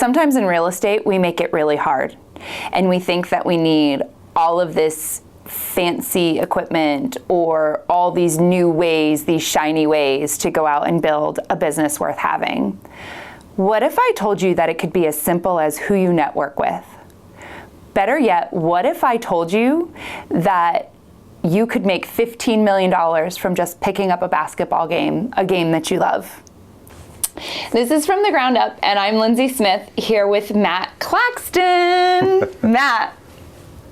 Sometimes in real estate, we make it really hard. And we think that we need all of this fancy equipment or all these new ways, these shiny ways to go out and build a business worth having. What if I told you that it could be as simple as who you network with? Better yet, what if I told you that you could make $15 million from just picking up a basketball game, a game that you love? This is From the Ground Up, and I'm Lindsay Smith here with Matt Claxton. Matt,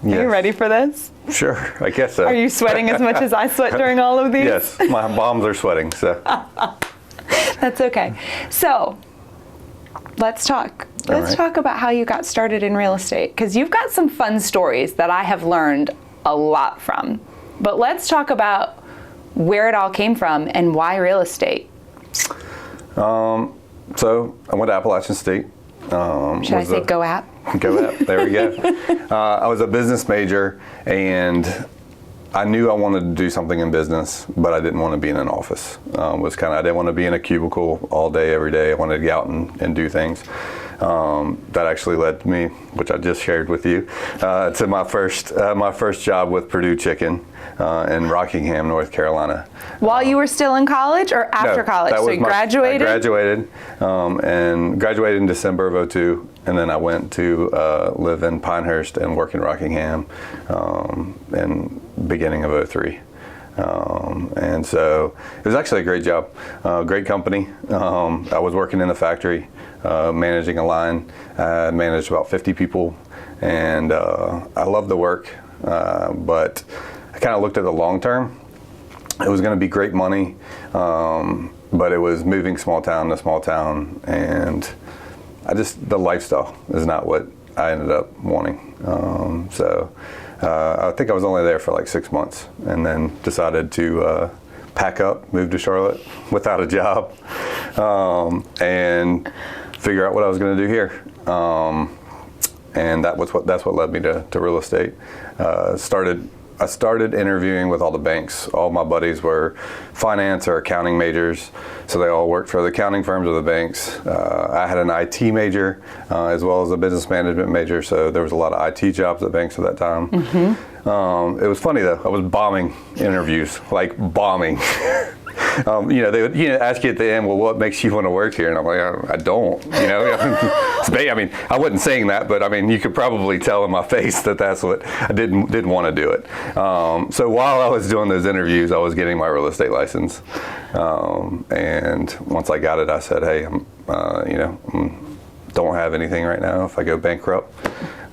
yes. Are you ready for this? Sure, I guess so. Are you sweating as much as I sweat during all of these? Yes, my palms are sweating, so. That's okay. So, let's talk. Let's talk about how you got started in real estate, because you've got some fun stories that I have learned a lot from. But let's talk about where it all came from and why real estate. So I went to Appalachian State. Should I say go app? Go app, there we go. I was a business major, and I knew I wanted to do something in business, but I didn't want to be in an office. I didn't want to be in a cubicle all day, every day. I wanted to get out and do things. That actually led me, which I just shared with you, to my first job with Perdue Chicken in Rockingham, North Carolina. While you were still in college or after college? So you graduated? I graduated, and graduated in December of '02, and then I went to live in Pinehurst and work in Rockingham in beginning of '03. And so it was actually a great job, great company. I was working in the factory, managing a line. I managed about 50 people, and I loved the work, but I kind of looked at the long term. It was going to be great money, but it was moving small town to small town, and the lifestyle is not what I ended up wanting. I think I was only there for like 6 months, and then decided to pack up, move to Charlotte without a job, and figure out what I was going to do here. And that's what led me to real estate. I started interviewing with all the banks. All my buddies were finance or accounting majors, so they all worked for the accounting firms or the banks. I had an IT major as well as a business management major, so there was a lot of IT jobs at banks at that time. Mm-hmm. It was funny though, I was bombing interviews, like bombing. They would ask you at the end, well, what makes you want to work here? And I'm like, I don't, I mean, I wasn't saying that, but I mean, you could probably tell in my face that that's what I didn't want to do it. So while I was doing those interviews, I was getting my real estate license. And once I got it, I said, hey, don't have anything right now. If I go bankrupt,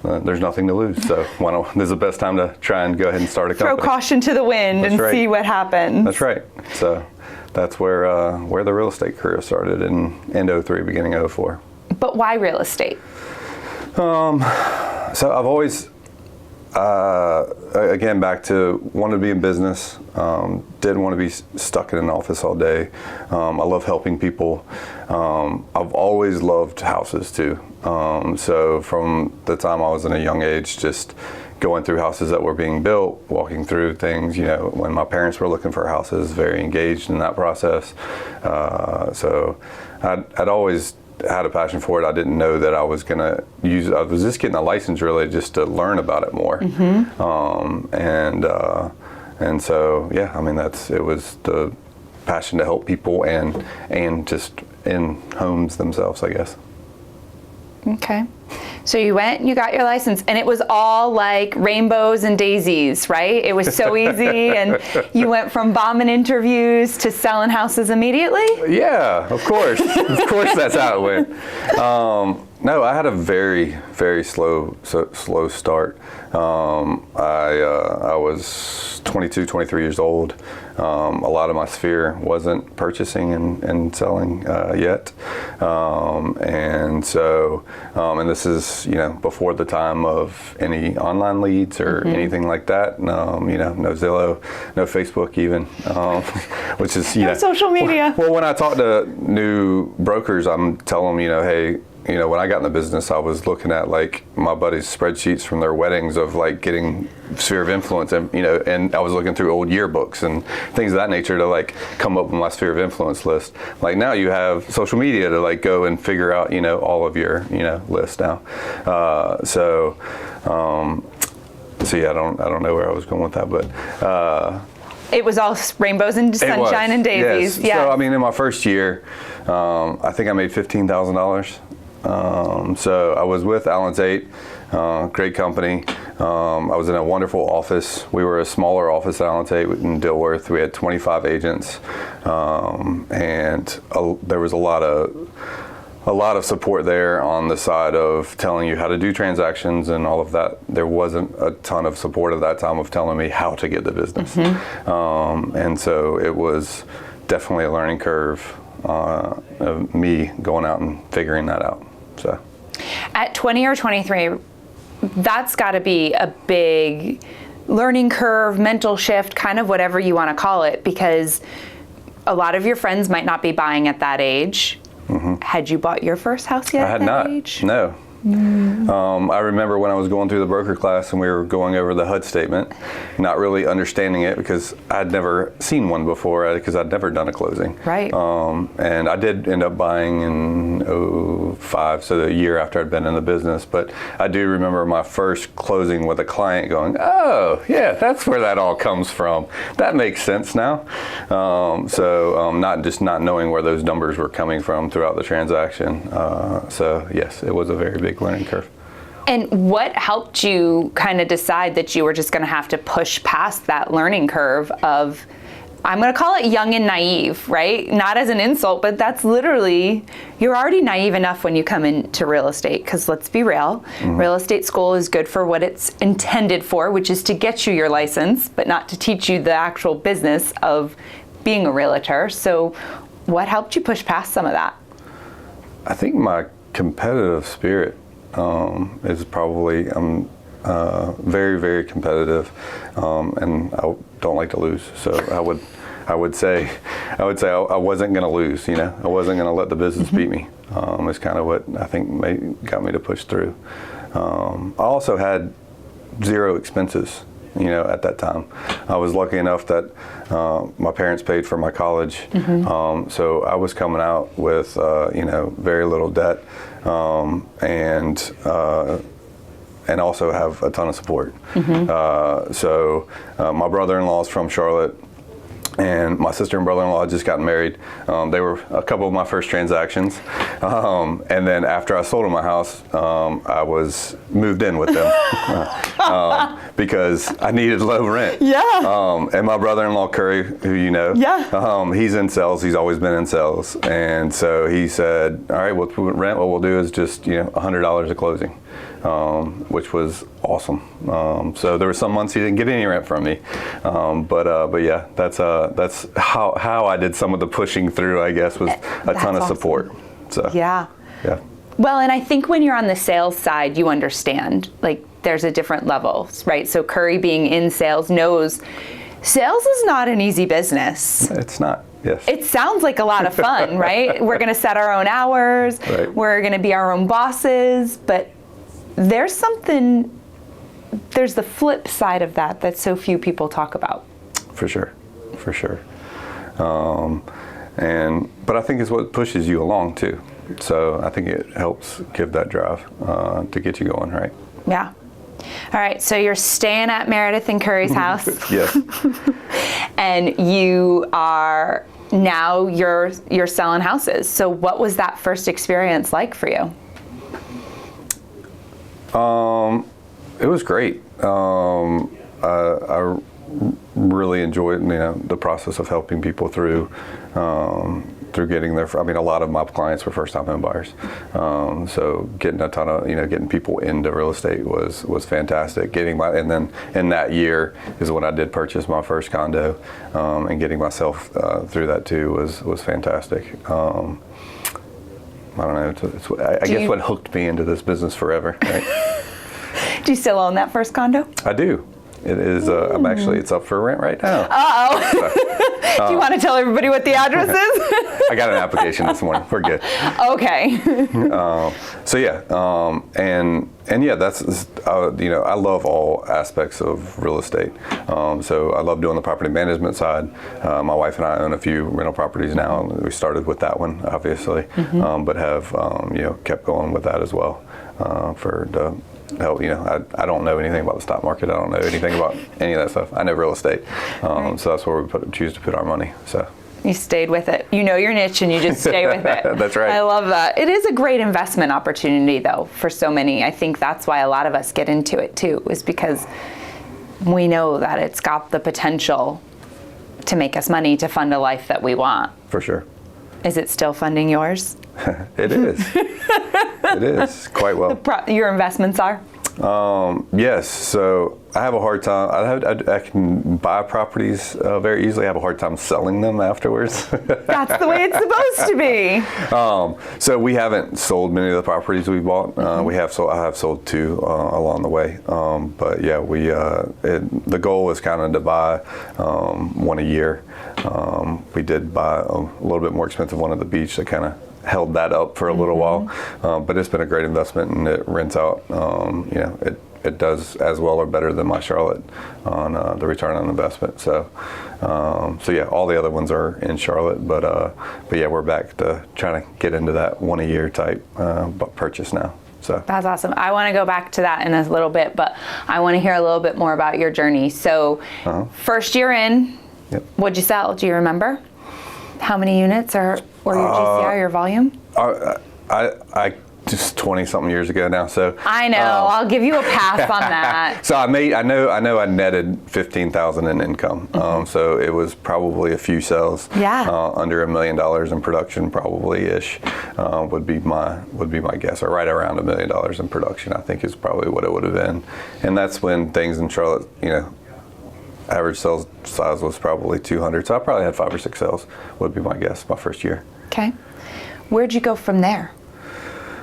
there's nothing to lose. So this is the best time to try and go ahead and start a company. Throw caution to the wind and see what happens. That's right. So that's where the real estate career started in '03, beginning of '04. But why real estate? So I've always, again, back to wanted to be in business. Didn't want to be stuck in an office all day. I love helping people. I've always loved houses too. So from the time I was in a young age, just going through houses that were being built, walking through things, when my parents were looking for houses, very engaged in that process. So I'd always had a passion for it. I didn't know that I was going to use it. I was just getting a license really just to learn about it more. Mm-hmm. And so, yeah, I mean, it was the passion to help people and just in homes themselves, I guess. Okay. So you went, you got your license, and it was all like rainbows and daisies, right? It was so easy, and you went from bombing interviews to selling houses immediately? Yeah, of course. Of course that's how it went. No, I had a very, very slow start. I was 22, 23 years old. A lot of my sphere wasn't purchasing and selling yet. And so, and this is, before the time of any online leads or mm-hmm. anything like that. No Zillow, no Facebook even, which is, no social media. Well, when I talk to new brokers, I'm telling them, hey, when I got in the business, I was looking at like my buddies' spreadsheets from their weddings of like getting sphere of influence, and and I was looking through old yearbooks and things of that nature to like come up with my sphere of influence list. Like now you have social media to like go and figure out all of your list now. So yeah, I don't know where I was going with that, but. It was all rainbows and sunshine and daisies. Yes. Yeah. So I mean, in my first year, I think I made $15,000. So I was with Allen Tate, great company. I was in a wonderful office. We were a smaller office at Allen Tate in Dilworth. We had 25 agents, and there was a lot of support there on the side of telling you how to do transactions and all of that. There wasn't a ton of support at that time of telling me how to get the business. And so it was definitely a learning curve of me going out and figuring that out. So, at 20 or 23, that's got to be a big learning curve, mental shift, kind of whatever you want to call it, because a lot of your friends might not be buying at that age. Had you bought your first house yet? I had at that not. Age? No. I remember when I was going through the broker class and we were going over the HUD statement, not really understanding it because I'd never seen one before because I'd never done a closing. Right. And I did end up buying in 2005, so the year after I'd been in the business. But I do remember my first closing with a client going, "Oh, yeah, that's where that all comes from. That makes sense now." Not knowing where those numbers were coming from throughout the transaction. So yes, it was a very big learning curve. And what helped you kind of decide that you were just going to have to push past that learning curve of, I'm going to call it young and naive, right? Not as an insult, but that's literally, you're already naive enough when you come into real estate, because let's be real, real estate school is good for what it's intended for, which is to get you your license, but not to teach you the actual business of being a realtor. So what helped you push past some of that? I think my competitive spirit is probably, I'm very, very competitive, and I don't like to lose. So I would say I wasn't going to lose. I wasn't going to let the business beat me. Is kind of what I think got me to push through. I also had zero expenses. At that time, I was lucky enough that my parents paid for my college, so I was coming out with very little debt, and also have a ton of support. So my brother-in-law is from Charlotte, and my sister and brother-in-law had just gotten married. They were a couple of my first transactions. And then after I sold them my house, I was moved in with them because I needed low rent. Yeah. And my brother-in-law, Curry, who you know, he's in sales. He's always been in sales. And so he said, all right, with rent, what we'll do is just, $100 a closing. Which was awesome. So there were some months he didn't get any rent from me, but yeah, that's how I did some of the pushing through. I guess was a ton of support. So yeah. Well, and I think when you're on the sales side, you understand like there's a different level, right? So Curry, being in sales, knows sales is not an easy business. It's not. Yes. It sounds like a lot of fun, right? We're going to set our own hours. Right. We're going to be our own bosses, but there's the flip side of that so few people talk about. For sure. But I think it's what pushes you along too. So I think it helps give that drive to get you going, right? Yeah. All right, so you're staying at Meredith and Curry's house. Yes. And you're selling houses. So what was that first experience like for you? It was great. I really enjoyed, the process of helping people through getting there. A lot of my clients were first-time home buyers, so getting a ton of, getting people into real estate was fantastic. And then in that year is when I did purchase my first condo, and getting myself through that too was fantastic. I don't know. I guess what hooked me into this business forever. Right? Do you still own that first condo? I do. It is. It's up for rent right now. Do you want to tell everybody what the address is? I got an application this morning. We're good. Okay. And yeah, that's I love all aspects of real estate. So I love doing the property management side. My wife and I own a few rental properties now. We started with that one, obviously, but have kept going with that as well for the help. I don't know anything about the stock market. I don't know anything about any of that stuff. I know real estate, right. So that's where we choose to put our money. So. You stayed with it. You know your niche and you just stay with it. That's right. I love that. It is a great investment opportunity though for so many. I think that's why a lot of us get into it too, is because we know that it's got the potential to make us money to fund a life that we want. For sure. Is it still funding yours? It is. It is quite well. Your investments are? Yes. So I have a hard time. I can buy properties very easily. I have a hard time selling them afterwards. That's the way it's supposed to be. So we haven't sold many of the properties we bought. I have sold 2 along the way. But yeah, the goal was kind of to buy 1 a year. We did buy a little bit more expensive one at the beach that kind of held that up for a little while, but it's been a great investment and it rents out. It does as well or better than my Charlotte on the return on investment. So yeah, all the other ones are in Charlotte, but yeah, we're back to trying to get into that 1 a year type purchase now. So that's awesome. I want to go back to that in a little bit, but I want to hear a little bit more about your journey. So first year in, what'd you sell? Do you remember? How many units or your GCI, your volume? I just 20-something years ago now. So I know. I'll give you a pass on that. So I know I netted $15,000 in income. So it was probably a few sales. Yeah. Under $1 million in production, probably ish, would be my guess, or right around $1 million in production. I think is probably what it would have been, and that's when things in Charlotte, average sales size was probably 200. So I probably had 5 or 6 sales, would be my guess, my first year. Okay. Where'd you go from there?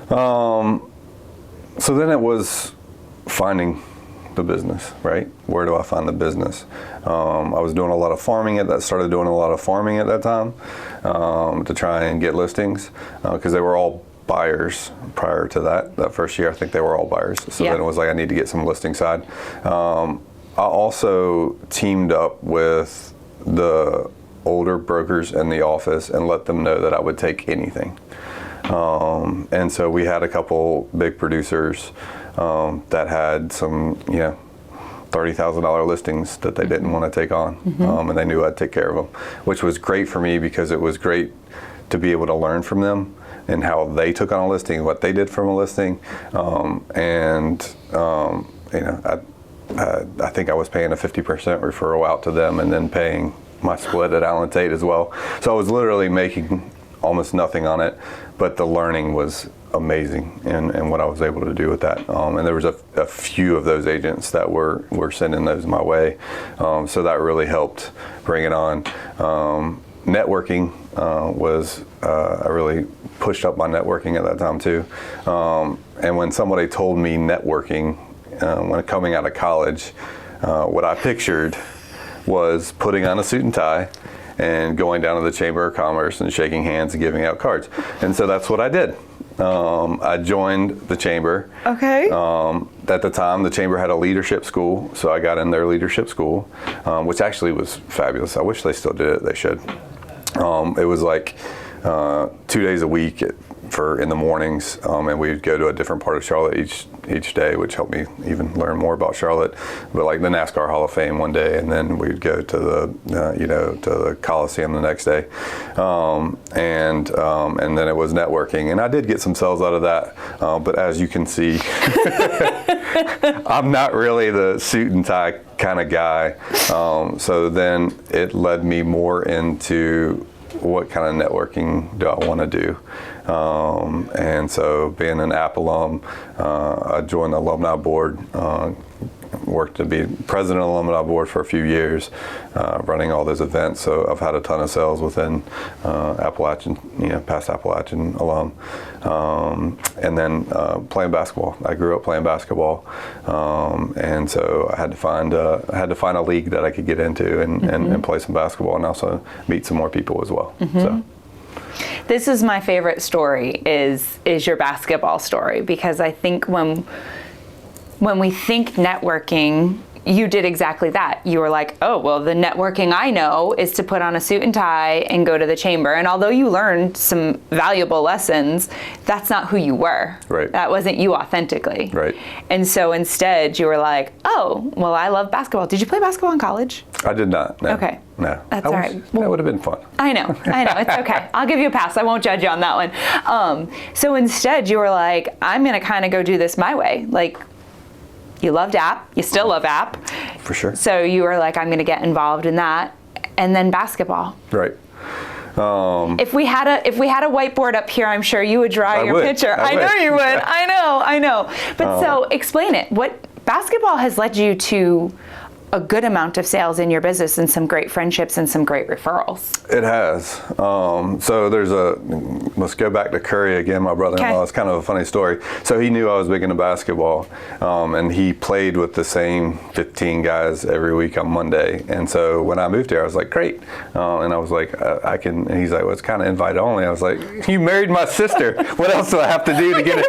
So then it was finding the business, right? Where do I find the business? I was doing a lot of farming started doing a lot of farming at that time to try and get listings because they were all buyers prior to that first year. I think they were all buyers. So then it was like I need to get some listing side. I also teamed up with the older brokers in the office and let them know that I would take anything. And so we had a couple big producers that had some, $30,000 listings that they didn't want to take on, and they knew I'd take care of them, which was great for me because it was great to be able to learn from them and how they took on a listing, what they did from a listing, I think I was paying a 50% referral out to them and then paying my split at Allen Tate as well. So I was literally making almost nothing on it, but the learning was amazing and what I was able to do with that. And there was a few of those agents that were sending those my way. So that really helped bring it on. Networking was, I really pushed up my networking at that time too. And when somebody told me networking, when coming out of college, what I pictured was putting on a suit and tie and going down to the Chamber of Commerce and shaking hands and giving out cards. And so that's what I did. I joined the Chamber. Okay. At the time, the Chamber had a leadership school, so I got in their leadership school, which actually was fabulous. I wish they still did it. They should. It was like 2 days a week in the mornings, and we'd go to a different part of Charlotte each day, which helped me even learn more about Charlotte. But like the NASCAR Hall of Fame one day, and then we'd go to the Coliseum the next day, and then it was networking, and I did get some sales out of that. But as you can see, I'm not really the suit and tie kind of guy. So then it led me more into what kind of networking do I want to do? And so being an App alum, I joined the alumni board worked to be president of the Alumni Board for a few years, running all those events. So I've had a ton of sales within Appalachian, past Appalachian alum. And then playing basketball. I grew up playing basketball, and so I had to find a league that I could get into and play some basketball, and also meet some more people as well. So. This is my favorite story, is your basketball story, because I think when we think networking, you did exactly that. You were like, oh, well, the networking I know is to put on a suit and tie and go to the chamber. And although you learned some valuable lessons, that's not who you were. Right. That wasn't you authentically. Right. And so instead you were like, oh, well, I love basketball. Did you play basketball in college? I did not. No. Okay. No. That's all right. That would have been fun. I know. It's okay. I'll give you a pass. I won't judge you on that one. So instead you were like, I'm going to kind of go do this my way. Like, you loved app. You still love app. For sure. So you were like, I'm going to get involved in that. And then basketball. Right. If we had a whiteboard up here, I'm sure you would draw your picture. I know you would. I know. But so explain it. What basketball has led you to a good amount of sales in your business and some great friendships and some great referrals. It has. So let's go back to Curry again, my brother-in-law. Okay. It's kind of a funny story. So he knew I was big into basketball, and he played with the same 15 guys every week on Monday. And so when I moved here, I was like, great. And I was like, I can, and he's like, well, it's kind of invite only. I was like, you married my sister. What else do I have to do to get it?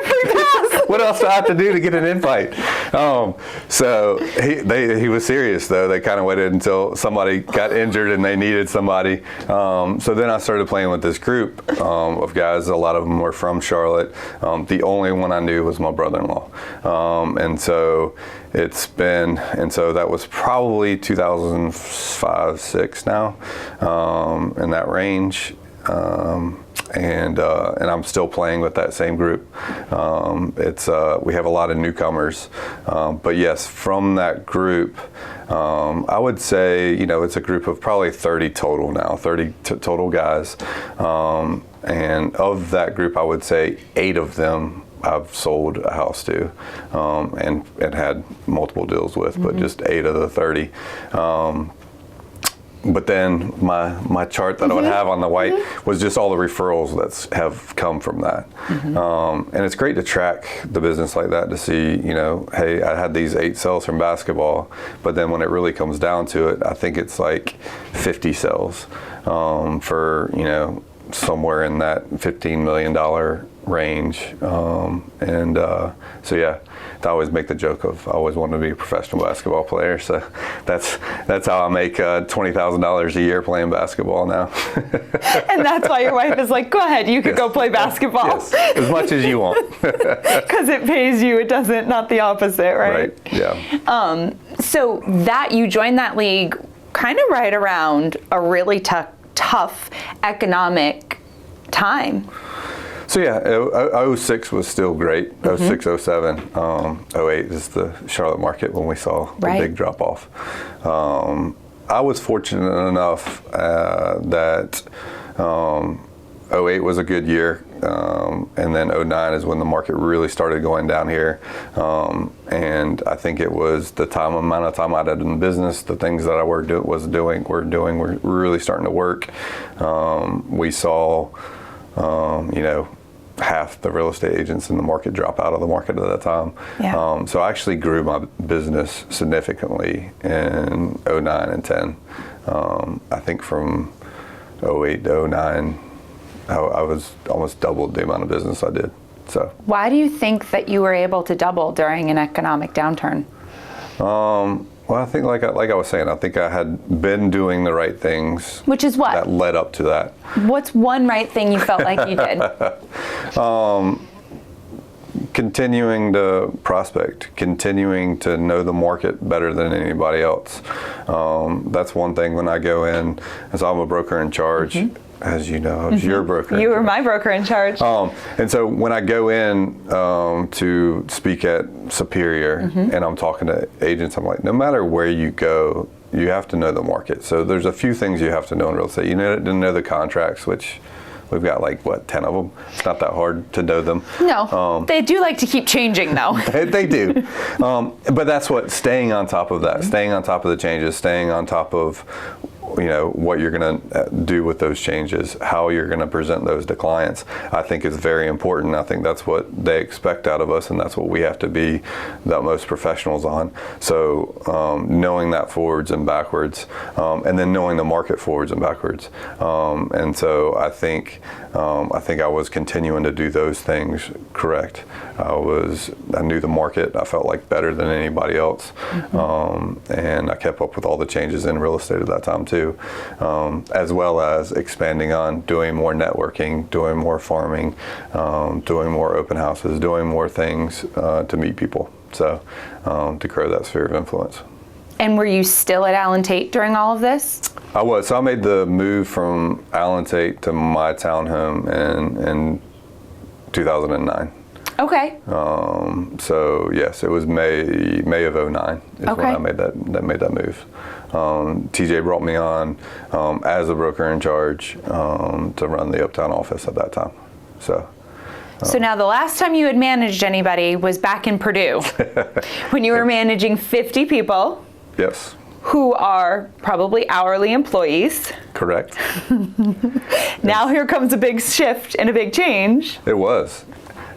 What else do I have to do to get an invite? So he was serious, though. They kind of waited until somebody got injured and they needed somebody. So then I started playing with this group of guys. A lot of them were from Charlotte. The only one I knew was my brother-in-law. And so that was probably 2005, 6 now, in that range. And I'm still playing with that same group. We have a lot of newcomers, but yes, from that group, I would say it's a group of probably 30 total now, 30 total guys, and of that group, I would say 8 of them I've sold a house to, and had multiple deals with, but just 8 of the 30. But then my chart that I would have on the white was just all the referrals that have come from that. And it's great to track the business like that to see, hey, I had these 8 sales from basketball, but then when it really comes down to it, I think it's like 50 sales for, somewhere in that $15 million range. So yeah, I always make the joke of I always wanted to be a professional basketball player. So that's how I make $20,000 a year playing basketball now. And that's why your wife is like, go ahead, you could go play basketball. Yes, as much as you want. Because it pays you, it doesn't, not the opposite, right? Right, yeah. So that you joined that league kind of right around a really tough economic time. So yeah, 06 was still great. 06, 07, 08 is the Charlotte market when we saw the big drop off. I was fortunate enough that 08 was a good year, and then 09 is when the market really started going down here. And I think it was the amount of time I did in the business, the things that I were really starting to work. We saw, half the real estate agents in the market drop out of the market at that time. Yeah. So I actually grew my business significantly in 09 and 10. I think from 08 to 09, I was almost doubled the amount of business I did. So. Why do you think that you were able to double during an economic downturn? Well, I think like I was saying, I think I had been doing the right things. Which is what? That led up to that. What's one right thing you felt like you did? Continuing to prospect, continuing to know the market better than anybody else. That's one thing when I go in, as I'm a broker in charge. As you know, I was your broker. You were my broker in charge. And so when I go in to speak at Superior and I'm talking to agents, I'm like, no matter where you go, you have to know the market. So there's a few things you have to know in real estate. You need to know the contracts, which We've got like, what, 10 of them? It's not that hard to know them. No, they do like to keep changing though. They do. But that's what, staying on top of that, staying on top of the changes, staying on top of, you know, what you're going to do with those changes, how you're going to present those to clients, I think is very important. I think that's what they expect out of us, and that's what we have to be the utmost professionals on. So knowing that forwards and backwards, and then knowing the market forwards and backwards. And so I think I was continuing to do those things correct. I knew the market, I felt like, better than anybody else. And I kept up with all the changes in real estate at that time too. As well as expanding on doing more networking, doing more farming, doing more open houses, doing more things to meet people. So to grow that sphere of influence. And were you still at Allen Tate during all of this? I was. So I made the move from Allen Tate to My Townhome in 2009. Okay. So yes, it was May of 09 is Okay. when I made that move. TJ brought me on as a broker in charge to run the Uptown office at that time. So now the last time you had managed anybody was back in Perdue when you were managing 50 people. Yes. Who are probably hourly employees. Correct. Now here comes a big shift and a big change. It was.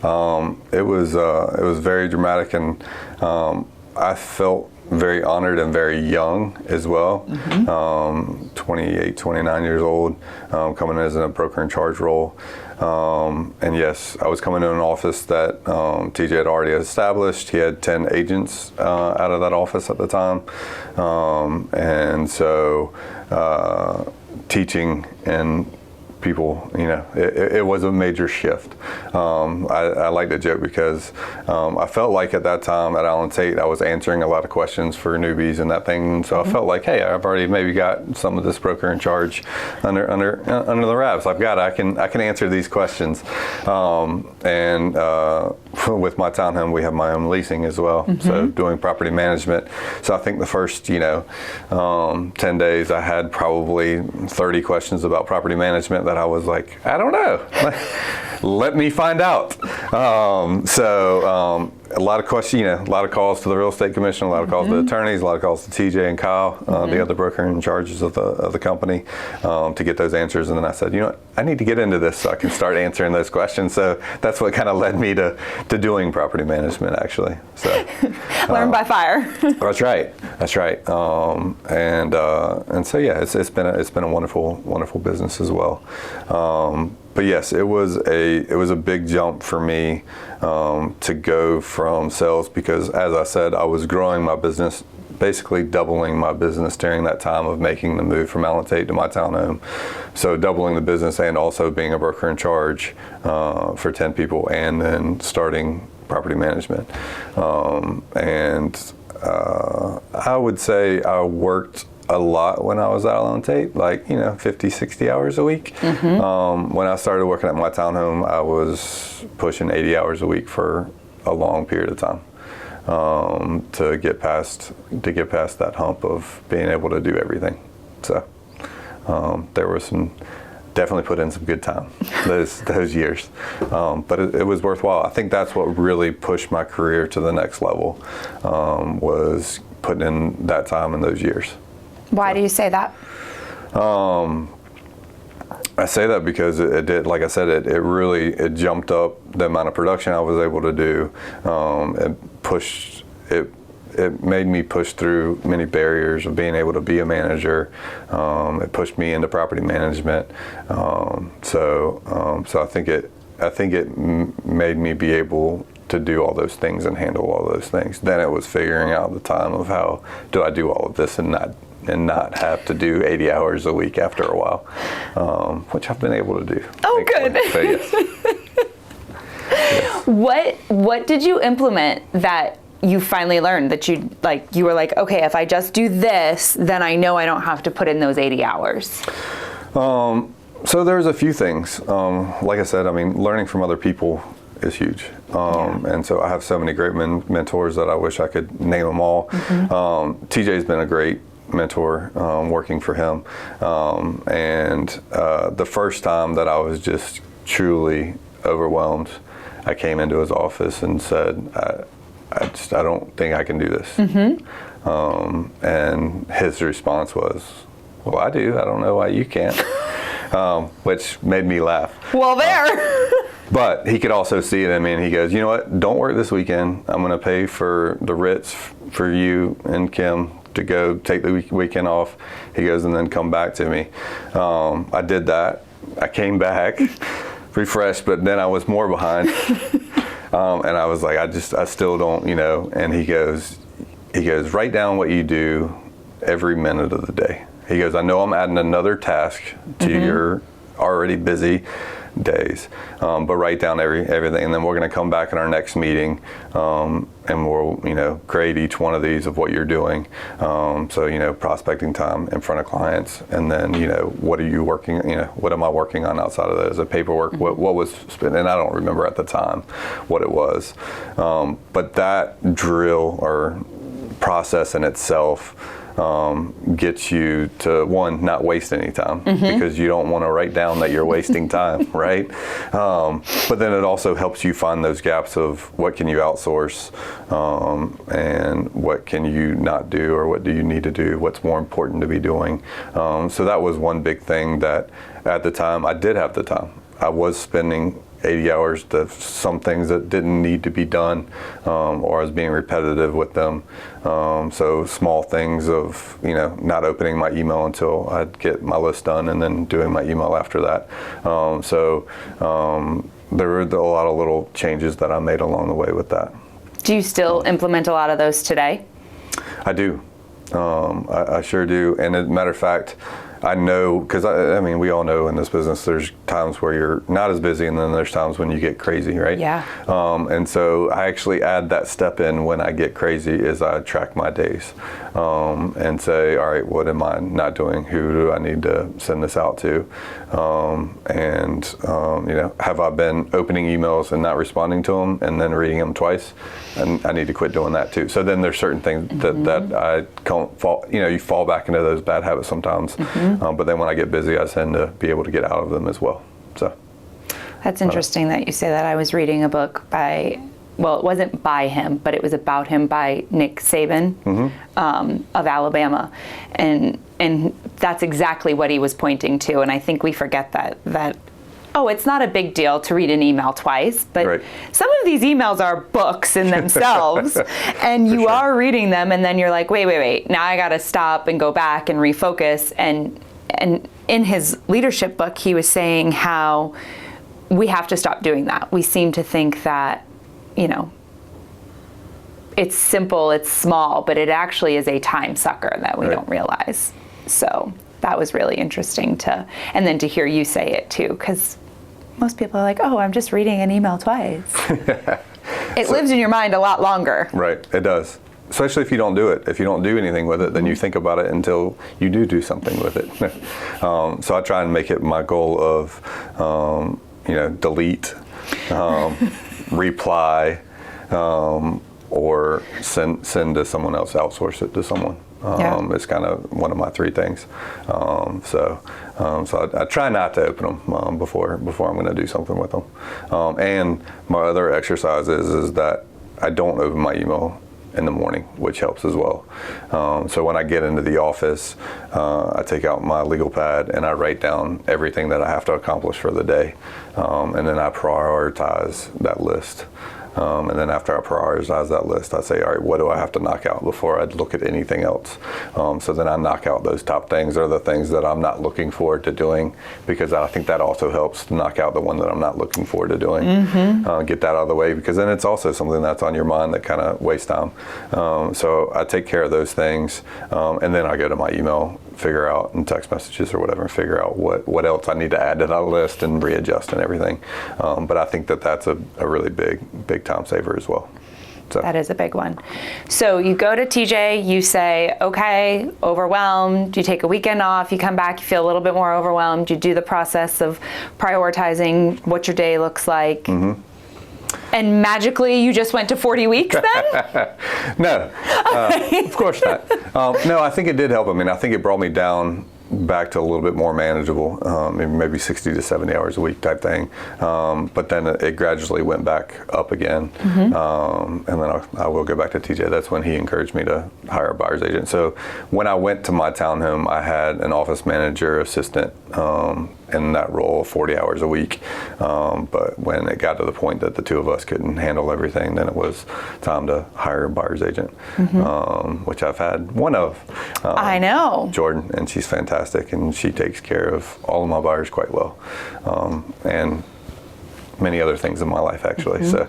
It was very dramatic, and I felt very honored and very young as well. 28, 29 years old, coming in as a broker in charge role. And yes, I was coming to an office that TJ had already established. He had 10 agents out of that office at the time. And so teaching and people, you know, it was a major shift. I like to joke because I felt like at that time at Allen Tate, I was answering a lot of questions for newbies and that thing. And so I felt like, hey, I've already maybe got some of this broker in charge under the wraps. I can answer these questions. And with My Townhome, we have my own leasing as well. So doing property management. So I think the first, 10 days, I had probably 30 questions about property management that I was like, I don't know. Let me find out. A lot of questions, a lot of calls to the real estate commission, a lot of calls to attorneys, a lot of calls to TJ and Kyle, the other broker in charges of the company, to get those answers. And then I said, I need to get into this so I can start answering those questions. So that's what kind of led me to doing property management, actually. So learn by fire. That's right. And so yeah, it's been a wonderful business as well. But yes, it was a big jump for me to go from sales, because as I said, I was growing my business, basically doubling my business during that time of making the move from Allen Tate to My Townhome. So doubling the business and also being a broker in charge for 10 people, and then starting property management. I would say I worked a lot when I was at Allen Tate, like 50, 60 hours a week. When I started working at My Townhome, I was pushing 80 hours a week for a long period of time to get past that hump of being able to do everything. So there was definitely put in some good time those years, but it was worthwhile. I think that's what really pushed my career to the next level, was putting in that time in those years. Why do you say that? I say that because it did, like I said, it really jumped up the amount of production I was able to do. It made me push through many barriers of being able to be a manager. It pushed me into property management. So I think it made me be able to do all those things and handle all those things. Then it was figuring out the time of how do I do all of this and not have to do 80 hours a week after a while, which I've been able to do. Oh, good. So, yes. Yes. What did you implement that you finally learned that you were like, okay, if I just do this, then I know I don't have to put in those 80 hours? So there's a few things. Like I said, learning from other people is huge. And so I have so many great mentors that I wish I could name them all. TJ's been a great mentor working for him. And the first time that I was just truly overwhelmed, I came into his office and said, I don't think I can do this. And his response was, well, I do. I don't know why you can't. Which made me laugh. Well, there. But he could also see it in me, and he goes, you know what? Don't work this weekend. I'm going to pay for the Ritz for you and Kim to go take the weekend off. He goes, and then come back to me. I did that. I came back refreshed, but then I was more behind. And I was like, I still don't, and he goes, write down what you do every minute of the day. He goes, I know I'm adding another task to your already busy days, but write down everything, and then we're going to come back in our next meeting, and we'll grade each one of these of what you're doing. So prospecting time in front of clients, and then what are you working? What am I working on outside of those? The paperwork. What was spent? And I don't remember at the time what it was, but that drill or process in itself gets you to, one, not waste any time, because you don't want to write down that you're wasting time, right? But then it also helps you find those gaps of what can you outsource, and what can you not do, or what do you need to do, what's more important to be doing. So that was one big thing that at the time I did have the time. I was spending 80 hours to some things that didn't need to be done, or I was being repetitive with them. So small things of, not opening my email until I'd get my list done, and then doing my email after that. There were a lot of little changes that I made along the way with that. Do you still implement a lot of those today? I do. I sure do. And as a matter of fact, I know, because I mean, we all know in this business, there's times where you're not as busy, and then there's times when you get crazy, right? Yeah. And so I actually add that step in when I get crazy, is I track my days, and say, all right, what am I not doing? Who do I need to send this out to? Have I been opening emails and not responding to them, and then reading them twice? And I need to quit doing that too. So then there's certain things that I can't fall, you fall back into those bad habits sometimes. But then when I get busy, I tend to be able to get out of them as well. So that's interesting that you say that. I was reading a book by, well, it wasn't by him, but it was about him by Nick Saban, of Alabama, and that's exactly what he was pointing to. And I think we forget that. Oh, it's not a big deal to read an email twice, but right. Some of these emails are books in themselves, and you are reading them, and then you're like, wait, now I got to stop and go back and refocus. And in his leadership book, he was saying how we have to stop doing that. We seem to think that, it's simple, it's small, but it actually is a time sucker that we don't realize. So that was really interesting and then to hear you say it too, because most people are like, oh, I'm just reading an email twice. It lives in your mind a lot longer. Right, it does. Especially if you don't do it. If you don't do anything with it, then you think about it until you do something with it. So I try and make it my goal of, delete, reply, or send to someone else, outsource it to someone. It's kind of one of my three things. So I try not to open them before I'm going to do something with them. And my other exercise is that I don't open my email in the morning, which helps as well. So when I get into the office, I take out my legal pad and I write down everything that I have to accomplish for the day, and then I prioritize that list. And then after I prioritize that list, I say, all right, what do I have to knock out before I look at anything else? So then I knock out those top things, or the things that I'm not looking forward to doing, because I think that also helps to knock out the one that I'm not looking forward to doing. Get that out of the way, because then it's also something that's on your mind that kind of wastes time. So I take care of those things, and then I go to my email, figure out, and text messages or whatever, and figure out what else I need to add to that list and readjust and everything. But I think that that's a really big time saver as well. So. That is a big one. So you go to TJ, you say, okay, overwhelmed, you take a weekend off, you come back, you feel a little bit more overwhelmed, you do the process of prioritizing what your day looks like. And magically you just went to 40 weeks then? No, of course not. No, I think it did help. I mean, I think it brought me down back to a little bit more manageable, maybe 60 to 70 hours a week type thing. But then it gradually went back up again. And then I will go back to TJ. That's when he encouraged me to hire a buyer's agent. So when I went to my townhome, I had an office manager assistant in that role 40 hours a week. But when it got to the point that the two of us couldn't handle everything, then it was time to hire a buyer's agent, which I've had one of. I know. Jordan, and she's fantastic, and she takes care of all of my buyers quite well, and many other things in my life actually. So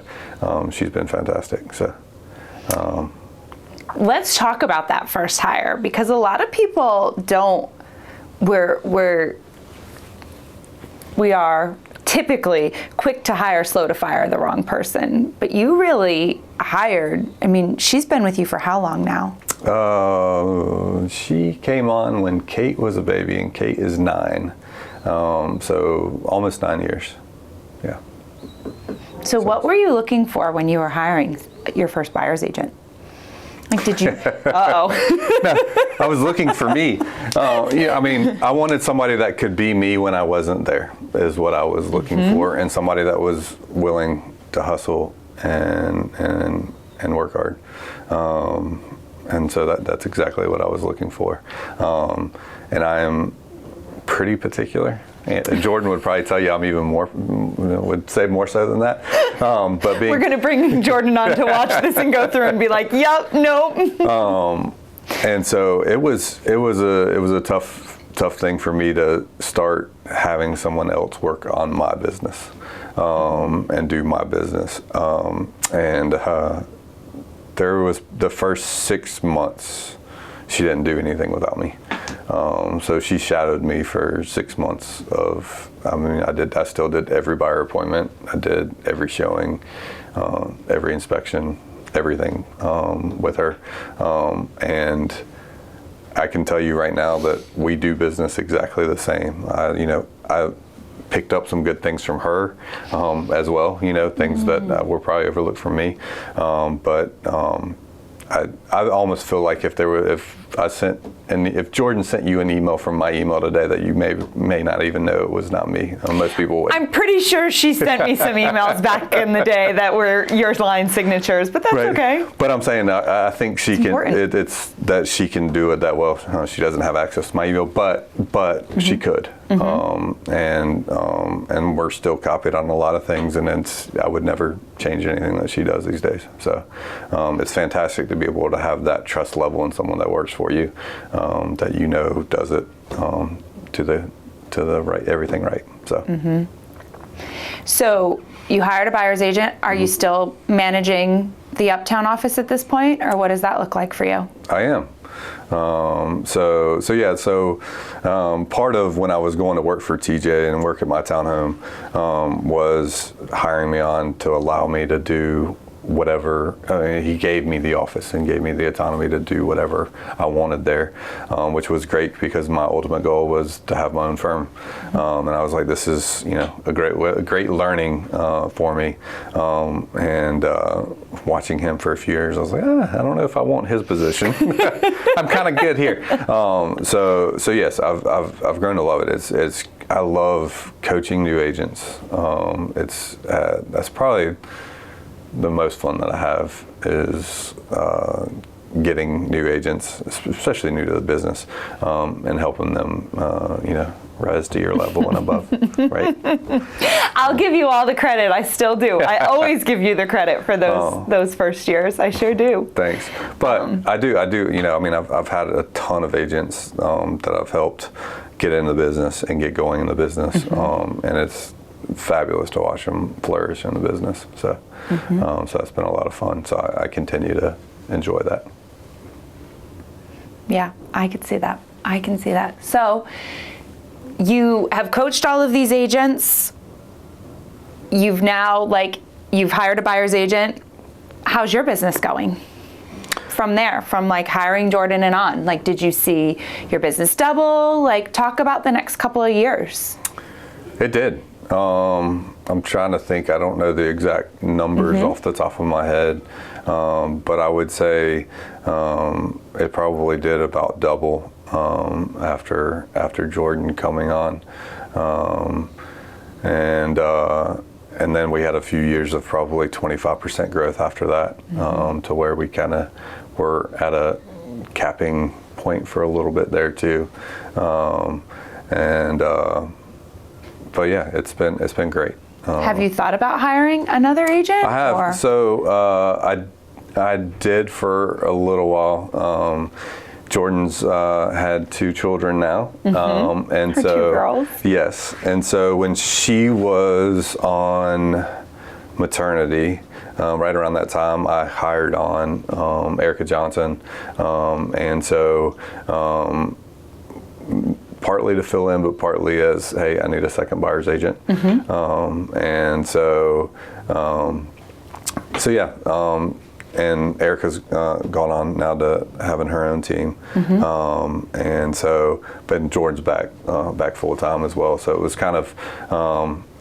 she's been fantastic. So let's talk about that first hire, because a lot of people don't. We are typically quick to hire, slow to fire the wrong person. But you really hired, I mean, she's been with you for how long now? She came on when Kate was a baby, and Kate is 9. So almost 9 years. Yeah. So what were you looking for when you were hiring your first buyer's agent? Like, did you, No, I was looking for me. Yeah, I mean, I wanted somebody that could be me when I wasn't there, is what I was looking for, and somebody that was willing to hustle and work hard. And so that's exactly what I was looking for. And I am pretty particular. And Jordan would probably tell you I'm even more, would say more so than that. But we're going to bring Jordan on to watch this and go through and be like, yep, nope. And so it was a tough thing for me to start having someone else work on my business and do my business. There was the first 6 months she didn't do anything without me. So she shadowed me for 6 months I still did every buyer appointment. I did every showing, every inspection, everything with her. And I can tell you right now that we do business exactly the same. I picked up some good things from her as well, things that were probably overlooked from me. But I almost feel like if Jordan sent you an email from my email today, that you may not even know it was not me. Most people would. I'm pretty sure she sent me some emails back in the day that were your line signatures, but that's okay. But I'm saying I think she it's that she can do it that well. She doesn't have access to my email, but she could. And we're still copied on a lot of things, and I would never change anything that she does these days. So it's fantastic to be able to have that trust level in someone that works for you, that does it to the right, everything right. So. So you hired a buyer's agent. Are you still managing the Uptown office at this point, or what does that look like for you? I am. Part of when I was going to work for TJ and work at My Townhome was hiring me on to allow me to do whatever. He gave me the office and gave me the autonomy to do whatever I wanted there, which was great because my ultimate goal was to have my own firm. And I was like, this is a great learning for me. And watching him for a few years, I was like, I don't know if I want his position. I'm kind of good here. So yes, I've grown to love it. I love coaching new agents. That's probably the most fun that I have is getting new agents, especially new to the business, and helping them, rise to your level and above, right? I'll give you all the credit. I still do. I always give you the credit for those first years. I sure do. Thanks. But I do. I've had a ton of agents that I've helped get into the business and get going in the business, and it's fabulous to watch them flourish in the business. So, so that's been a lot of fun. So I continue to enjoy that. Yeah, I could see that. So you have coached all of these agents. You've now, you've hired a buyer's agent. How's your business going from there, from hiring Jordan and on? Did you see your business double? Talk about the next couple of years. It did. I'm trying to think. I don't know the exact numbers off the top of my head, but I would say it probably did about double after Jordan coming on, and then we had a few years of probably 25% growth after that, to where we kind of were at a capping point for a little bit there too, but yeah, it's been great. Have you thought about hiring another agent? I have. Or? So I did for a little while. Jordan's had 2 children now, and Her so 2 girls. Yes, and so when she was on maternity, right around that time, I hired on Erica Johnson, and so partly to fill in, but partly as, hey, I need a second buyer's agent, and so yeah. And Erica's gone on now to having her own team, and so, but Jordan's back full time as well. So it was kind of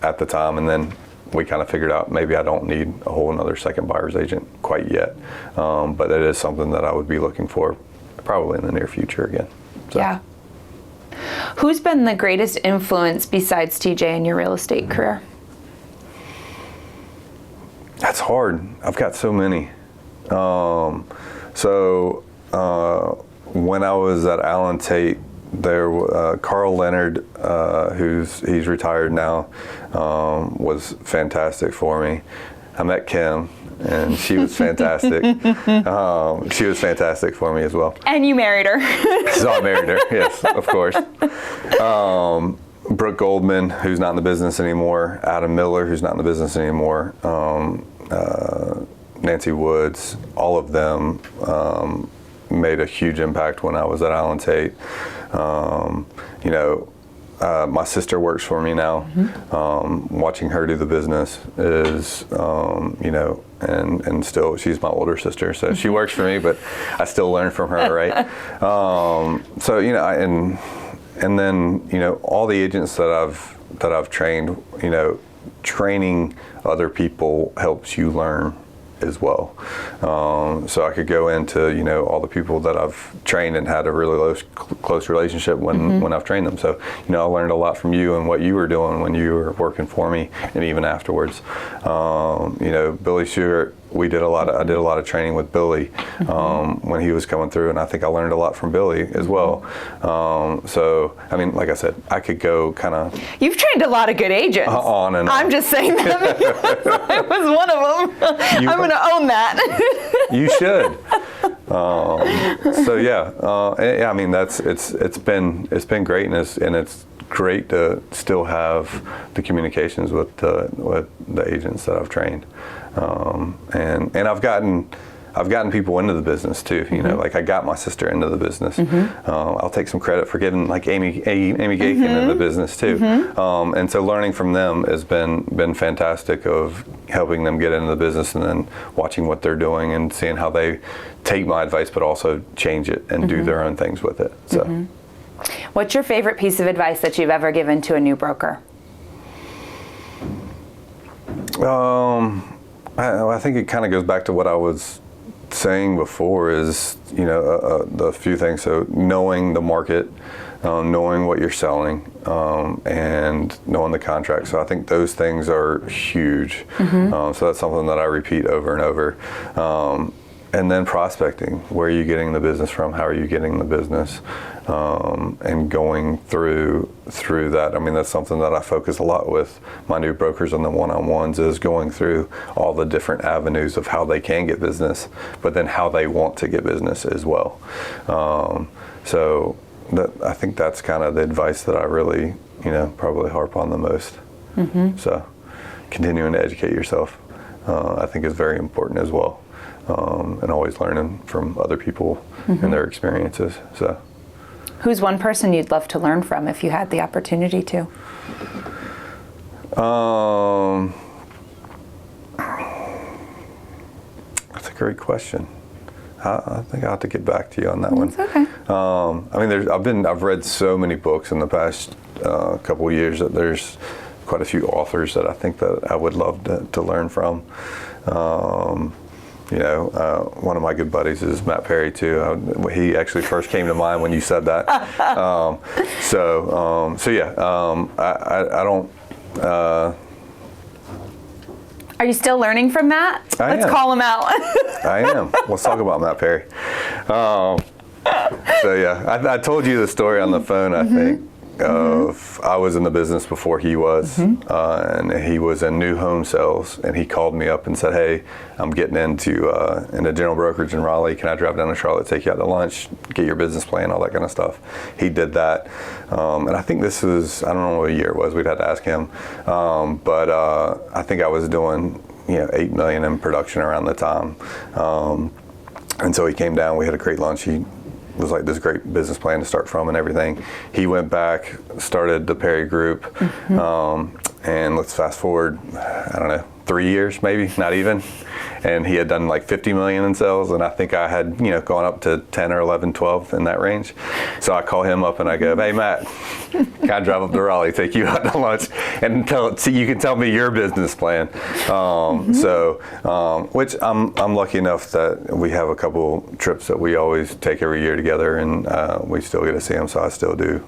at the time, and then we kind of figured out maybe I don't need a whole another second buyer's agent quite yet, but it is something that I would be looking for probably in the near future again. So. Yeah. Who's been the greatest influence besides TJ in your real estate career? That's hard. I've got so many. When I was at Allen Tate, there Carl Leonard, he's retired now, was fantastic for me. I met Kim, and she was fantastic. She was fantastic for me as well. And you married her. So I married her, yes, of course. Brooke Goldman, who's not in the business anymore. Adam Miller, who's not in the business anymore. Nancy Woods, all of them made a huge impact when I was at Allen Tate. My sister works for me now. Watching her do the business is, and still, she's my older sister, so she works for me, but I still learn from her, right? And then, all the agents that I've trained, training other people helps you learn as well. So I could go into, all the people that I've trained and had a really close relationship when I've trained them. So, I learned a lot from you and what you were doing when you were working for me and even afterwards. Billy Stewart, I did a lot of training with Billy when he was coming through, and I think I learned a lot from Billy as well. Like I said, I could go kind of... You've trained a lot of good agents. On and on. I'm just saying that because I was one of them. I'm going to own that. You should. It's been great, and it's great to still have the communications with the agents that I've trained, and I've gotten people into the business too. Like I got my sister into the business. I'll take some credit for getting like Amy Gakin into the business too. And so learning from them has been fantastic, of helping them get into the business and then watching what they're doing and seeing how they take my advice but also change it and do their own things with it. So. What's your favorite piece of advice that you've ever given to a new broker? I think it kind of goes back to what I was saying before, is the few things. So knowing the market, knowing what you're selling, and knowing the contract. So I think those things are huge. So that's something that I repeat over and over. And then prospecting. Where are you getting the business from? How are you getting the business? And going through that. That's something that I focus a lot with my new brokers on the one-on-ones, is going through all the different avenues of how they can get business, but then how they want to get business as well. I think that's kind of the advice that I really, probably harp on the most. So continuing to educate yourself, I think is very important as well. And always learning from other people and their experiences. So, who's one person you'd love to learn from if you had the opportunity to? That's a great question. I think I'll have to get back to you on that one. That's okay. I've read so many books in the past couple of years that there's quite a few authors that I think that I would love to learn from. One of my good buddies is Matt Perry too. He actually first came to mind when you said that. I don't. Are you still learning from Matt? Let's call him out. I am. Let's talk about Matt Perry. I told you the story on the phone, I think, of I was in the business before he was, and he was in new home sales, and he called me up and said, hey, I'm getting into general brokerage in Raleigh. Can I drive down to Charlotte, take you out to lunch, get your business plan, all that kind of stuff? He did that. And I think this was, I don't know what year it was, we'd have to ask him. But I think I was doing, $8 million in production around the time. And so he came down, we had a great lunch. He was like this great business plan to start from and everything. He went back, started the Perry Group, and let's fast forward, I don't know, 3 years maybe, not even. And he had done like 50 million in sales, and I think I had, gone up to 10 or 11, 12 in that range. So I call him up and I go, hey Matt, can I drive up to Raleigh, take you out to lunch, and you can tell me your business plan. Which I'm lucky enough that we have a couple trips that we always take every year together, and we still get to see him, so I still do,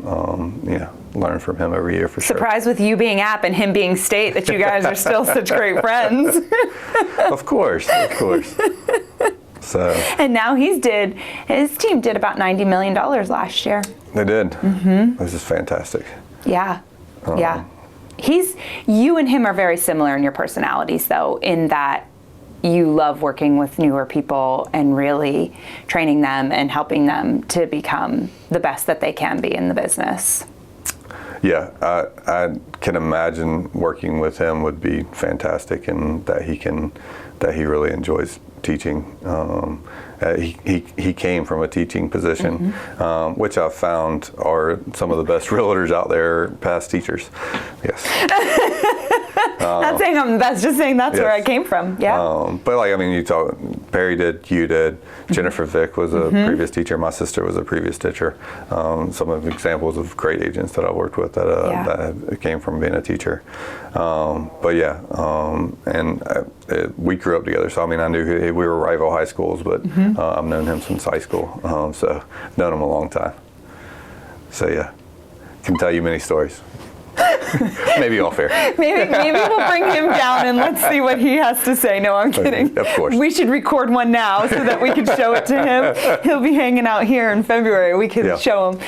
learn from him every year for sure. Surprised with you being App and him being State that you guys are still such great friends. Of course. So. And now his team did about $90 million last year. They did. This is fantastic. Yeah. You and him are very similar in your personalities, though, in that you love working with newer people and really training them and helping them to become the best that they can be in the business. Yeah, I can imagine working with him would be fantastic, and that he really enjoys teaching. He came from a teaching position, which I've found are some of the best realtors out there, past teachers. Yes. Not saying I'm the best, just saying that's where I came from. Yeah. But you talk, Perry did, you did, Jennifer Vick was a previous teacher, my sister was a previous teacher. Some of the examples of great agents that I worked with that came from being a teacher. We grew up together, so I knew we were rival high schools, but I've known him since high school, so known him a long time. So can tell you many stories. Maybe off air. Maybe we'll bring him down and let's see what he has to say. No, I'm kidding. Of course. We should record one now so that we can show it to him. He'll be hanging out here in February. We could show him.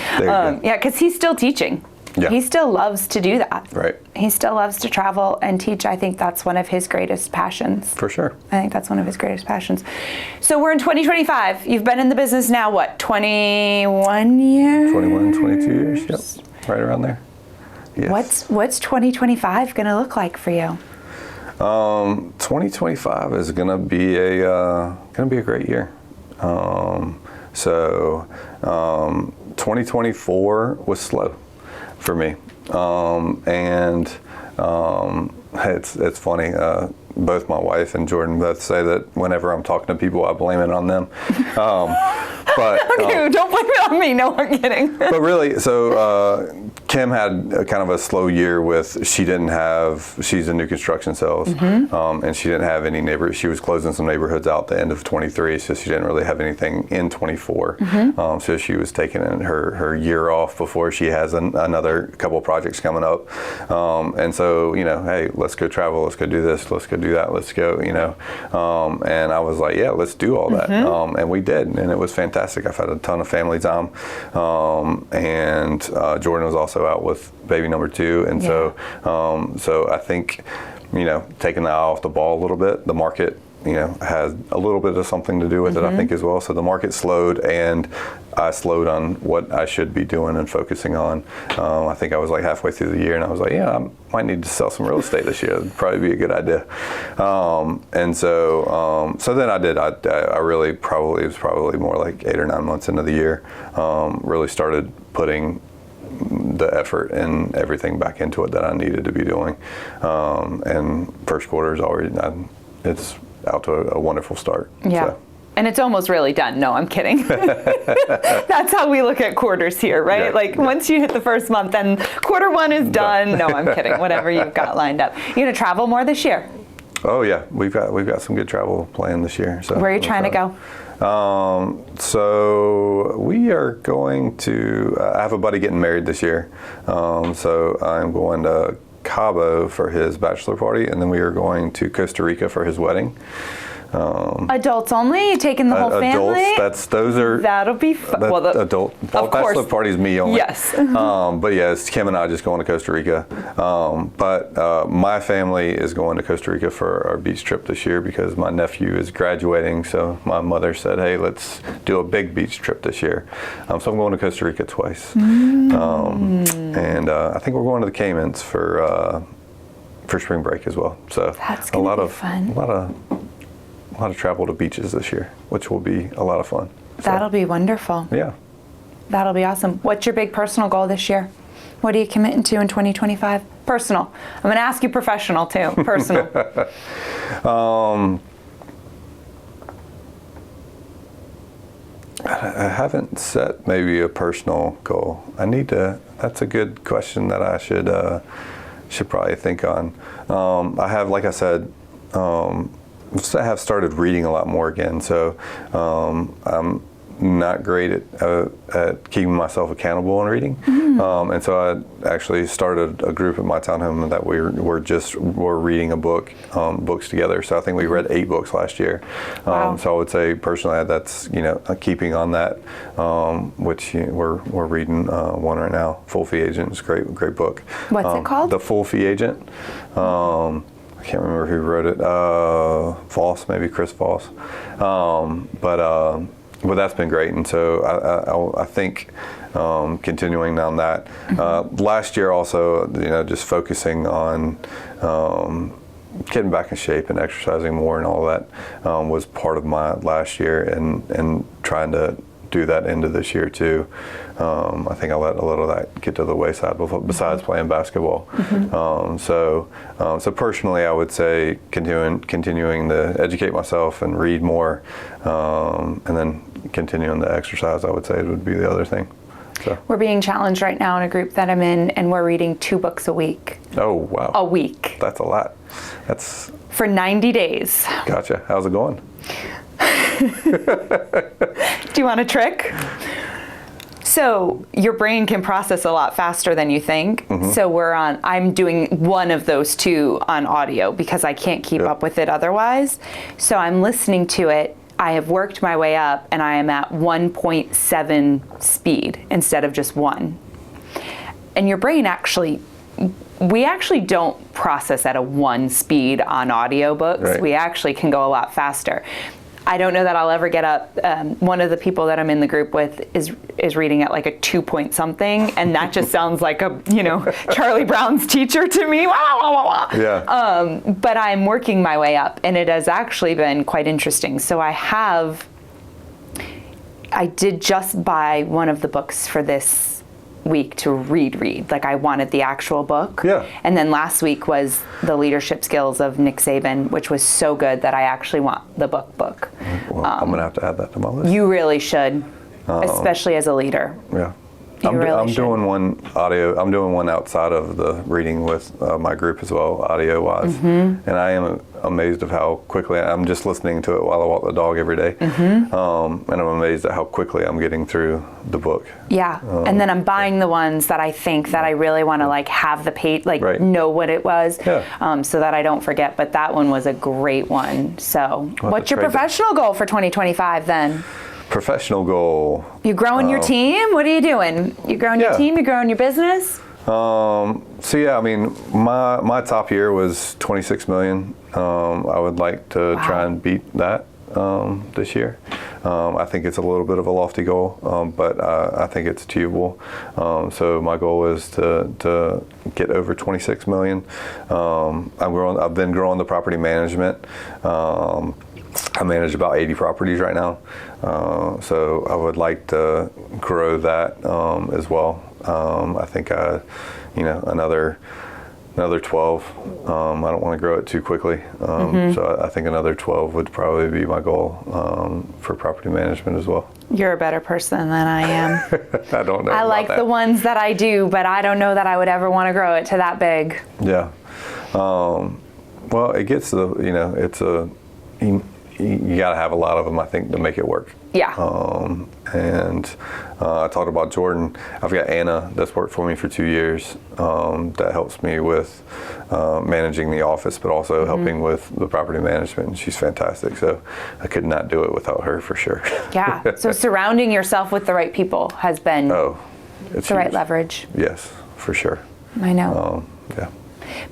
Because he's still teaching. Yeah. He still loves to do that. Right. He still loves to travel and teach. I think that's one of his greatest passions. For sure. I think that's one of his greatest passions. So we're in 2025. You've been in the business now, what, 21 years? 21, 22 years, yep. Right around there. Yes. What's 2025 going to look like for you? 2025 is going to be a great year. 2024 was slow for me, it's funny. Both my wife and Jordan both say that whenever I'm talking to people, I blame it on them. Okay, don't blame it on me. No, I'm kidding. But really, Kim had kind of a slow year she's in new construction sales, and she didn't have any neighbors. She was closing some neighborhoods out the end of 23, so she didn't really have anything in 24. So she was taking her year off before she has another couple of projects coming up. Hey, let's go travel, let's go do this, let's go do that, let's go, and I was like, yeah, let's do all that. And we did, and it was fantastic. I've had a ton of family time. Jordan was also out with baby number 2. And so I think, taking the eye off the ball a little bit, the market, has a little bit of something to do with it, I think, as well. So the market slowed, and I slowed on what I should be doing and focusing on. I think I was like halfway through the year, and I was like, I might need to sell some real estate this year. It'd probably be a good idea. So then I did. I really it was probably more like 8 or 9 months into the year, really started putting the effort and everything back into it that I needed to be doing. And first quarter is already, it's out to a wonderful start. Yeah. So. And it's almost really done. No, I'm kidding. That's how we look at quarters here, right? Yeah. Like once you hit the first month, then quarter one is done. No, I'm kidding. Whatever you've got lined up. You're gonna travel more this year? Oh yeah, we've got some good travel planned this year. So where are you trying to go? So we are going to. I have a buddy getting married this year, so I'm going to Cabo for his bachelor party, and then we are going to Costa Rica for his wedding. Adults only? You taking the whole family? Adults. That'll be fun. Well, adult. Bachelor party's me only. Yes. But yeah, it's Kim and I just going to Costa Rica. But my family is going to Costa Rica for our beach trip this year because my nephew is graduating. So my mother said, "Hey, let's do a big beach trip this year." So I'm going to Costa Rica twice. And I think we're going to the Caymans for spring break as well. So that's gonna be fun. A lot of travel to beaches this year, which will be a lot of fun. That'll be wonderful. Yeah. That'll be awesome. What's your big personal goal this year? What are you committing to in 2025? Personal. I'm going to ask you professional too. Personal. I haven't set maybe a personal goal. That's a good question that I should probably think on. I have, like I said, I have started reading a lot more again, so I'm not great at keeping myself accountable in reading. And so I actually started a group at My Townhome that we're reading books together. So I think we read 8 books last year. Wow. So I would say personally that's keeping on that, which we're reading one right now. Full Fee Agent is a great book. What's it called? The Full Fee Agent. I can't remember who wrote it. Voss, maybe Chris Voss. But that's been great, and so I think continuing on that. Last year also, just focusing on getting back in shape and exercising more and all that was part of my last year, and trying to do that into this year too. I think I let a little of that get to the wayside besides playing basketball. So personally, I would say continuing to educate myself and read more, and then continuing to exercise, I would say, would be the other thing. So. We're being challenged right now in a group that I'm in, and we're reading 2 books a week. Oh, wow. A week. That's a lot. That's for 90 days. Gotcha. How's it going? Do you want a trick? So your brain can process a lot faster than you think. So I'm doing one of those 2 on audio because I can't keep up with it otherwise. So I'm listening to it. I have worked my way up, and I am at 1.7 speed instead of just 1. And your brain we actually don't process at a 1 speed on audiobooks. Right. We actually can go a lot faster. I don't know that I'll ever get up. One of the people that I'm in the group with is reading at like a 2 point something, and that just sounds like a Charlie Brown's teacher to me. Wah, wah, wah, wah. Yeah. But I'm working my way up, and it has actually been quite interesting. So I did just buy one of the books for this week to read. Like I wanted the actual book. Yeah. And then last week was the leadership skills of Nick Saban, which was so good that I actually want the book. Well, I'm going to have to add that to my list. You really should, especially as a leader. Yeah. I'm doing one outside of the reading with my group as well, audio-wise. And I am amazed of how quickly, I'm just listening to it while I walk the dog every day. And I'm amazed at how quickly I'm getting through the book. Yeah, and then I'm buying the ones that I think that I really want to like have the page, like know what it was, so that I don't forget. But that one was a great one. So what's your professional goal for 2025 then? Professional goal. You growing your team? What are you doing? You growing your team? You growing your business? So yeah, I mean, my top year was 26 million. I would like to try and beat that this year. I think it's a little bit of a lofty goal, but I think it's achievable. So my goal is to get over 26 million. I've been growing the property management. I manage about 80 properties right now, so I would like to grow that as well. I think another another 12. I don't want to grow it too quickly. So I think another 12 would probably be my goal for property management as well. You're a better person than I am. I don't know. I like the ones that I do, but I don't know that I would ever want to grow it to that big. Yeah. Well, it gets the, you got to have a lot of them, I think, to make it work. Yeah. I talked about Jordan. I've got Anna that's worked for me for 2 years that helps me with managing the office, but also helping with the property management. And she's fantastic. So I could not do it without her for sure. Yeah. So surrounding yourself with the right people has been the right leverage. Yes, for sure. I know. Yeah.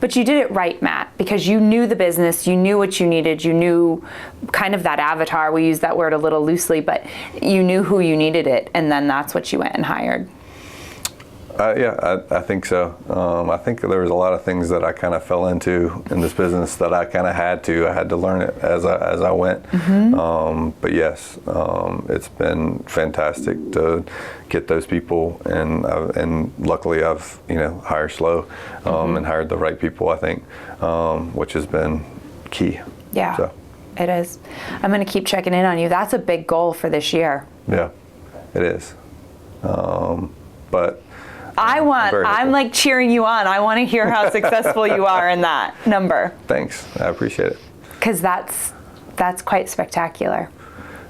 But you did it right, Matt, because you knew the business, you knew what you needed, you knew kind of that avatar. We use that word a little loosely, but you knew who you needed it, and then that's what you went and hired. I think so. I think there was a lot of things that I kind of fell into in this business that I kind of had to learn it as I went. But yes, it's been fantastic to get those people, and luckily I've hired slow and hired the right people, I think, which has been key. Yeah, so. It is. I'm going to keep checking in on you. That's a big goal for this year. Yeah, it is. But I'm like cheering you on. I want to hear how successful you are in that number. Thanks. I appreciate it. Because that's quite spectacular.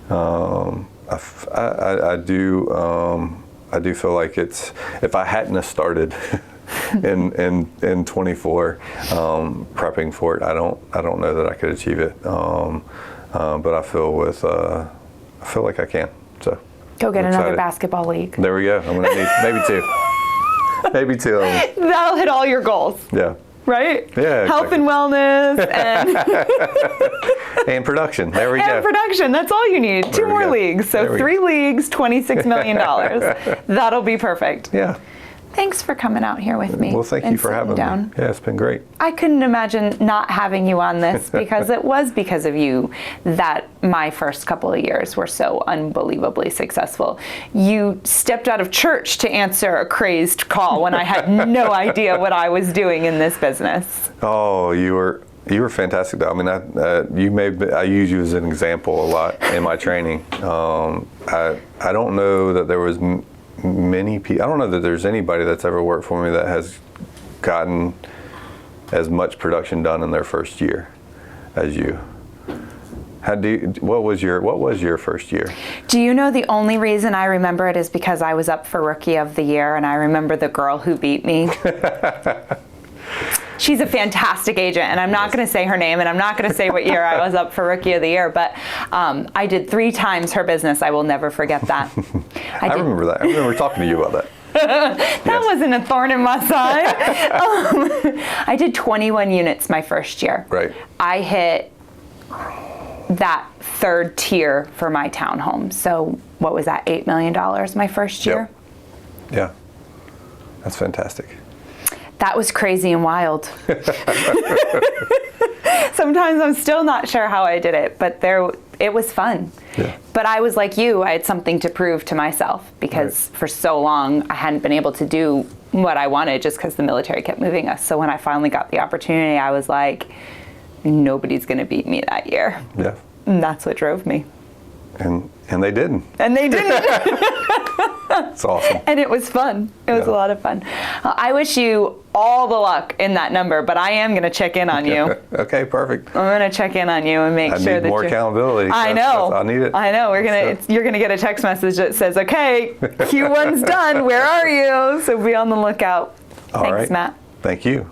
I do feel like if I hadn't have started in 24 prepping for it, I don't know that I could achieve it. But I feel like I can. So go get another basketball league. There we go. I'm gonna need maybe two. Maybe two of them. That'll hit all your goals. Yeah. Right? Yeah. Health and wellness and production. There we go. And production. That's all you need. Two more leagues. So 3 leagues, $26 million. That'll be perfect. Yeah. Thanks for coming out here with me. Well, thank you for having me. Yeah, it's been great. I couldn't imagine not having you on this, because it was because of you that my first couple of years were so unbelievably successful. You stepped out of church to answer a crazed call when I had no idea what I was doing in this business. Oh, you were fantastic, though. I mean, I use you as an example a lot in my training. I don't know that there was many people. I don't know that there's anybody that's ever worked for me that has gotten as much production done in their first year as you. What was your first year? Do you know the only reason I remember it is because I was up for Rookie of the Year, and I remember the girl who beat me. She's a fantastic agent, and I'm not going to say her name, and I'm not going to say what year I was up for Rookie of the Year, but I did 3 times her business. I will never forget that. I remember that. I remember talking to you about that. That wasn't a thorn in my side. I did 21 units my first year. Right. I hit that 3rd tier for my townhome. So what was that, $8 million my first year? Yep. Yeah. That's fantastic. That was crazy and wild. Sometimes I'm still not sure how I did it, but it was fun. Yeah. But I was like you, I had something to prove to myself, because for so long I hadn't been able to do what I wanted just because the military kept moving us. So when I finally got the opportunity, I was like, nobody's going to beat me that year. Yeah. And that's what drove me. And they didn't. And they didn't. It's awesome. And it was fun. It was a lot of fun. I wish you all the luck in that number, but I am going to check in on you. Okay, perfect. I'm going to check in on you and make sure that I need more accountability. I know. I need it. I know. You're going to get a text message that says, okay, Q1's done. Where are you? So be on the lookout. Thanks, Matt. Thank you.